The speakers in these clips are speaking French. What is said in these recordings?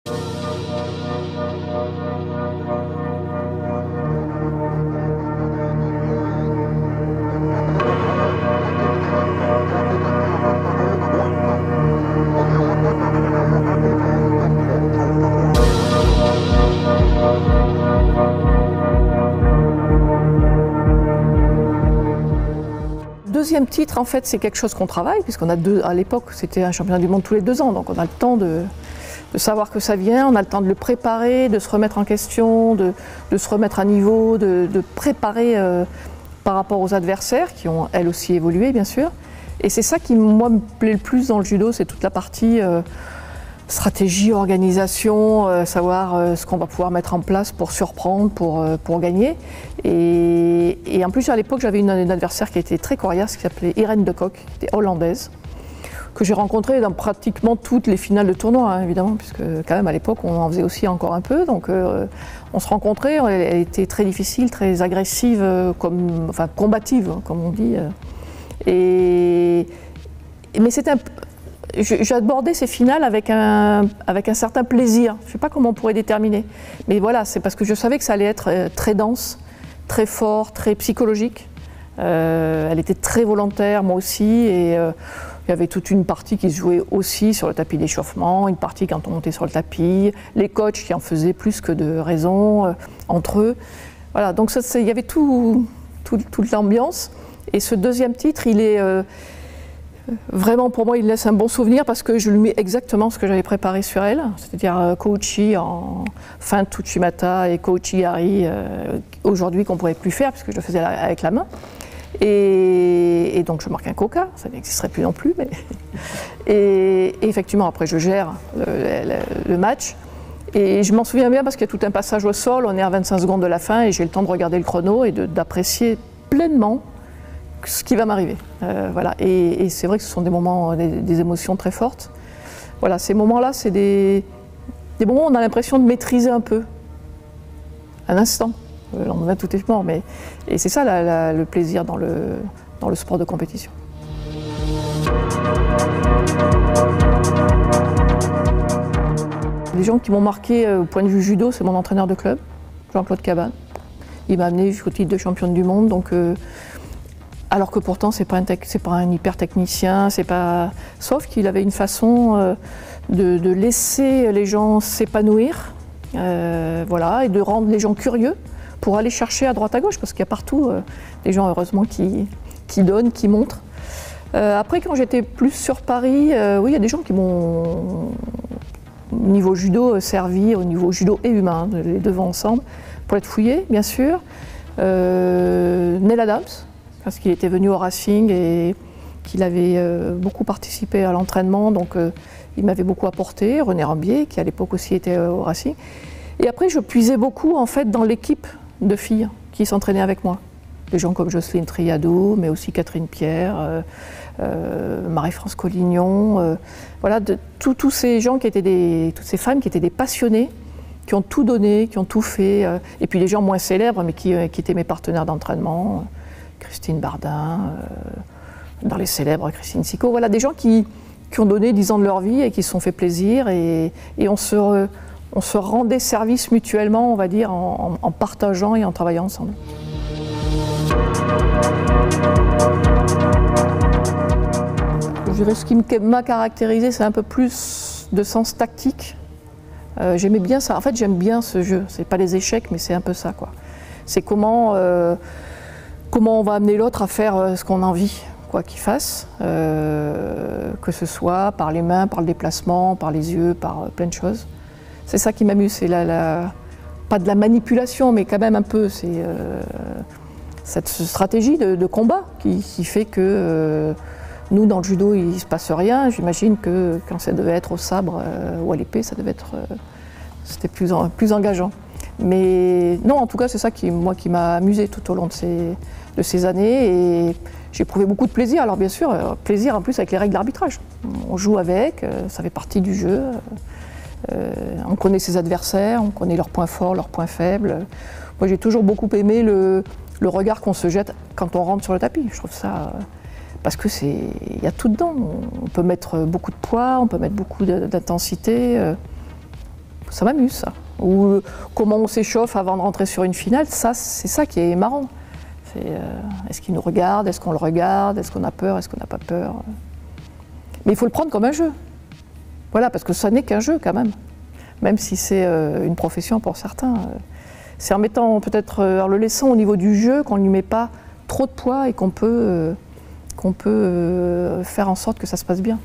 Deuxième titre, en fait, c'est quelque chose qu'on travaille, puisqu'on a à l'époque, c'était un championnat du monde tous les 2 ans, donc on a le temps de savoir que ça vient, on a le temps de le préparer, de se remettre en question, de se remettre à niveau, de préparer par rapport aux adversaires, qui ont elles aussi évolué, bien sûr. Et c'est ça qui, moi, me plaît le plus dans le judo, c'est toute la partie stratégie, organisation, savoir ce qu'on va pouvoir mettre en place pour surprendre, pour gagner. Et en plus, à l'époque, j'avais une adversaire qui était très coriace, qui s'appelait Irène de Kock, qui était hollandaise, que j'ai rencontrée dans pratiquement toutes les finales de tournoi, hein, évidemment, puisque quand même à l'époque, on en faisait aussi encore un peu. Donc on se rencontrait, elle était très difficile, très agressive, enfin combative, comme on dit. Mais c'était j'abordais ces finales avec un certain plaisir. Je ne sais pas comment on pourrait déterminer. Mais voilà, c'est parce que je savais que ça allait être très dense, très fort, très psychologique. Elle était très volontaire, moi aussi. Et il y avait toute une partie qui se jouait aussi sur le tapis d'échauffement, une partie quand on montait sur le tapis, les coachs qui en faisaient plus que de raison entre eux. Voilà, donc il y avait toute l'ambiance. Et ce deuxième titre, il est... vraiment, pour moi, il laisse un bon souvenir parce que je lui mets exactement ce que j'avais préparé sur elle, c'est-à-dire Kouchi en fin de Tsuchimata et Kouchi Hari aujourd'hui qu'on ne pourrait plus faire puisque je le faisais avec la main. Et donc je marque un coca, ça n'existerait plus non plus. Mais... Et effectivement, après je gère le match. Et je m'en souviens bien parce qu'il y a tout un passage au sol, on est à 25 secondes de la fin et j'ai le temps de regarder le chrono et d'apprécier pleinement ce qui va m'arriver. Voilà. Et c'est vrai que ce sont des moments, des émotions très fortes. Voilà, ces moments-là, c'est des moments où on a l'impression de maîtriser un peu, un instant. Le lendemain, tout est mort, mais et c'est ça le plaisir dans le sport de compétition. Les gens qui m'ont marqué au point de vue judo, c'est mon entraîneur de club, Jean-Claude Cabane. Il m'a amené jusqu'au titre de championne du monde, donc alors que pourtant c'est pas un hyper technicien, sauf qu'il avait une façon de laisser les gens s'épanouir, voilà, et de rendre les gens curieux pour aller chercher à droite à gauche, parce qu'il y a partout des gens heureusement qui donnent, qui montrent. Après, quand j'étais plus sur Paris, oui, il y a des gens qui m'ont, au niveau judo, servi, au niveau judo et humain, les deux vont ensemble, pour être fouillé, bien sûr. Neil Adams, parce qu'il était venu au Racing et qu'il avait beaucoup participé à l'entraînement, donc il m'avait beaucoup apporté. René Rambier, qui à l'époque aussi était au Racing. Et après, je puisais beaucoup en fait dans l'équipe de filles qui s'entraînaient avec moi. Des gens comme Jocelyne Triado, mais aussi Catherine Pierre, Marie-France Collignon, voilà, tous ces gens qui étaient toutes ces femmes qui étaient des passionnées, qui ont tout donné, qui ont tout fait, et puis des gens moins célèbres, mais qui étaient mes partenaires d'entraînement, Christine Bardin, dans les célèbres, Christine Sicot, voilà, des gens qui ont donné 10 ans de leur vie et qui se sont fait plaisir, et on se rendait service mutuellement, on va dire, en partageant et en travaillant ensemble. Je dirais ce qui m'a caractérisé, c'est un peu plus de sens tactique. J'aimais bien ça. En fait, j'aime bien ce jeu. C'est pas les échecs, mais c'est un peu ça, quoi. C'est comment on va amener l'autre à faire ce qu'on a envie, quoi qu'il fasse, que ce soit par les mains, par le déplacement, par les yeux, par plein de choses. C'est ça qui m'amuse. C'est pas de la manipulation, mais quand même un peu. C'est cette stratégie de combat qui fait que nous, dans le judo, il ne se passe rien. J'imagine que quand ça devait être au sabre ou à l'épée, c'était plus engageant. Mais non, en tout cas, c'est ça qui m'a amusé tout au long de ces années. Et j'ai éprouvé beaucoup de plaisir. Alors bien sûr, plaisir en plus avec les règles d'arbitrage. On joue avec, ça fait partie du jeu. On connaît ses adversaires, on connaît leurs points forts, leurs points faibles. Moi, j'ai toujours beaucoup aimé le regard qu'on se jette quand on rentre sur le tapis. Je trouve ça... parce que il y a tout dedans. On peut mettre beaucoup de poids, on peut mettre beaucoup d'intensité. ça m'amuse ça. Ou comment on s'échauffe avant de rentrer sur une finale, ça c'est ça qui est marrant. Est-ce qu'il nous regarde, est-ce qu'on le regarde, est-ce qu'on a peur, est-ce qu'on n'a pas peur. Mais il faut le prendre comme un jeu. Voilà, parce que ça n'est qu'un jeu quand même si c'est une profession pour certains. C'est en mettant peut-être, en le laissant au niveau du jeu, qu'on ne lui met pas trop de poids et qu'on peut faire en sorte que ça se passe bien.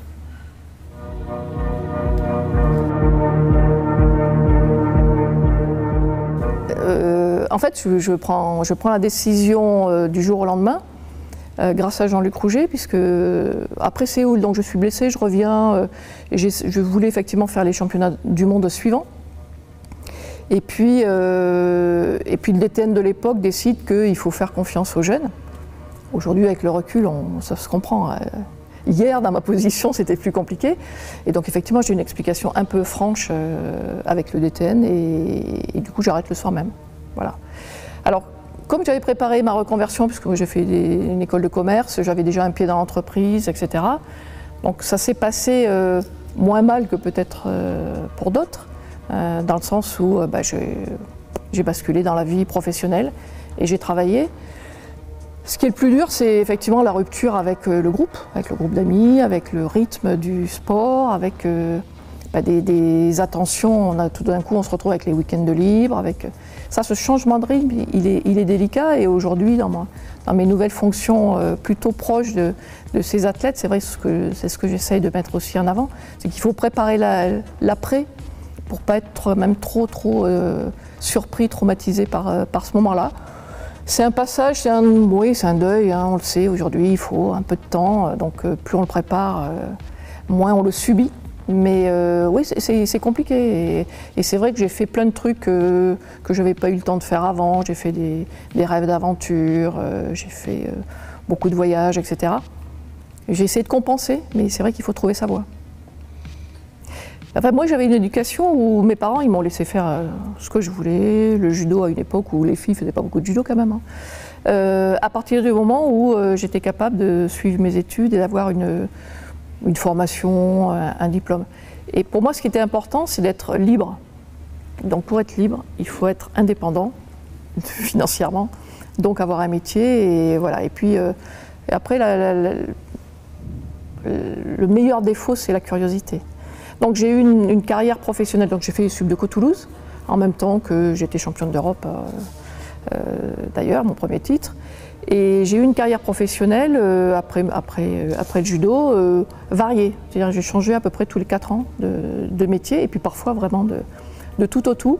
En fait, je prends la décision du jour au lendemain, grâce à Jean-Luc Rouget, puisque après Séoul, donc je suis blessée, je reviens, je voulais effectivement faire les championnats du monde suivants. Et puis le DTN de l'époque décide qu'il faut faire confiance aux jeunes. Aujourd'hui, avec le recul, ça se comprend. Hier, dans ma position, c'était plus compliqué. Et donc, effectivement, j'ai une explication un peu franche avec le DTN et du coup, j'arrête le soir même. Voilà. Alors, comme j'avais préparé ma reconversion, puisque moi j'ai fait une école de commerce, j'avais déjà un pied dans l'entreprise, etc. Donc, ça s'est passé moins mal que peut-être pour d'autres, dans le sens où j'ai basculé dans la vie professionnelle et j'ai travaillé. Ce qui est le plus dur, c'est effectivement la rupture avec le groupe d'amis, avec le rythme du sport, avec des attentions. Tout d'un coup, on se retrouve avec les week-ends de libre. Ça, ce changement de rythme, il est délicat. Et aujourd'hui, dans mes nouvelles fonctions plutôt proches de ces athlètes, c'est vrai, c'est ce que j'essaye de mettre aussi en avant, c'est qu'il faut préparer l'après pour ne pas être même trop surpris, traumatisé par ce moment-là. C'est un passage, c'est un deuil, hein, on le sait, aujourd'hui il faut un peu de temps, donc plus on le prépare, moins on le subit. Mais oui, c'est compliqué et c'est vrai que j'ai fait plein de trucs que je n'avais pas eu le temps de faire avant. J'ai fait des rêves d'aventure, j'ai fait beaucoup de voyages, etc. J'ai essayé de compenser, mais c'est vrai qu'il faut trouver sa voie. Enfin, moi, j'avais une éducation où mes parents ils m'ont laissé faire ce que je voulais, le judo à une époque où les filles ne faisaient pas beaucoup de judo quand même. Hein. À partir du moment où j'étais capable de suivre mes études et d'avoir une formation, un diplôme. Et pour moi, ce qui était important, c'est d'être libre. Donc pour être libre, il faut être indépendant financièrement, donc avoir un métier et voilà. Et puis après, le meilleur défaut, c'est la curiosité. Donc j'ai eu une carrière professionnelle, donc j'ai fait Subdeco Toulouse, en même temps que j'étais championne d'Europe, d'ailleurs, mon premier titre. Et j'ai eu une carrière professionnelle après le judo variée. C'est-à-dire j'ai changé à peu près tous les 4 ans de métier, et puis parfois vraiment de tout au tout,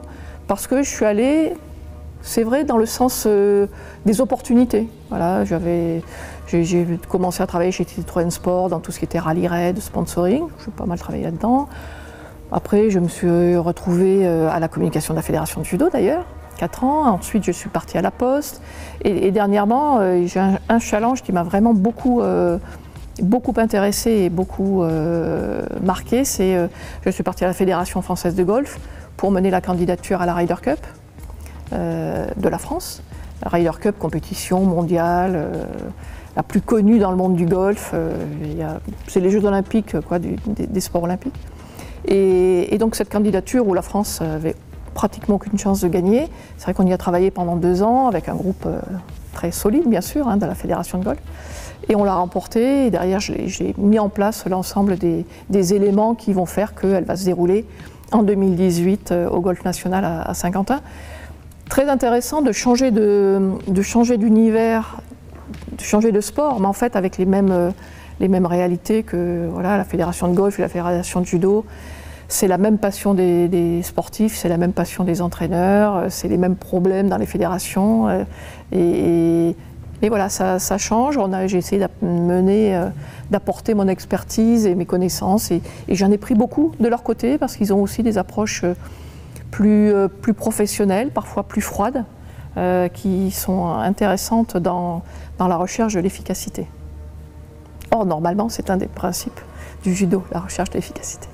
parce que je suis allée, c'est vrai, dans le sens des opportunités. Voilà, j'ai commencé à travailler chez Citroën Sport dans tout ce qui était rallye raid, sponsoring. J'ai pas mal travaillé là-dedans. Après, je me suis retrouvée à la communication de la Fédération de judo d'ailleurs, 4 ans. Ensuite, je suis partie à la Poste. Et dernièrement, j'ai un challenge qui m'a vraiment beaucoup intéressée et beaucoup marquée. Je suis partie à la Fédération française de golf pour mener la candidature à la Ryder Cup de la France. La Ryder Cup, compétition mondiale, la plus connue dans le monde du golf. C'est les Jeux olympiques, des sports olympiques. Et donc cette candidature où la France avait pratiquement aucune chance de gagner, c'est vrai qu'on y a travaillé pendant 2 ans avec un groupe très solide, bien sûr, hein, de la Fédération de golf. Et on l'a remporté, et derrière j'ai mis en place l'ensemble des éléments qui vont faire qu'elle va se dérouler en 2018 au Golf National à Saint-Quentin. Très intéressant de changer d'univers, de changer de sport, mais en fait avec les mêmes réalités que voilà, la fédération de golf et la fédération de judo. C'est la même passion des sportifs, c'est la même passion des entraîneurs, c'est les mêmes problèmes dans les fédérations. Et voilà, ça change. J'ai essayé d'apporter mon expertise et mes connaissances. Et j'en ai pris beaucoup de leur côté parce qu'ils ont aussi des approches plus professionnelles, parfois plus froides, qui sont intéressantes dans la recherche de l'efficacité. Or, normalement, c'est un des principes du judo, la recherche de l'efficacité.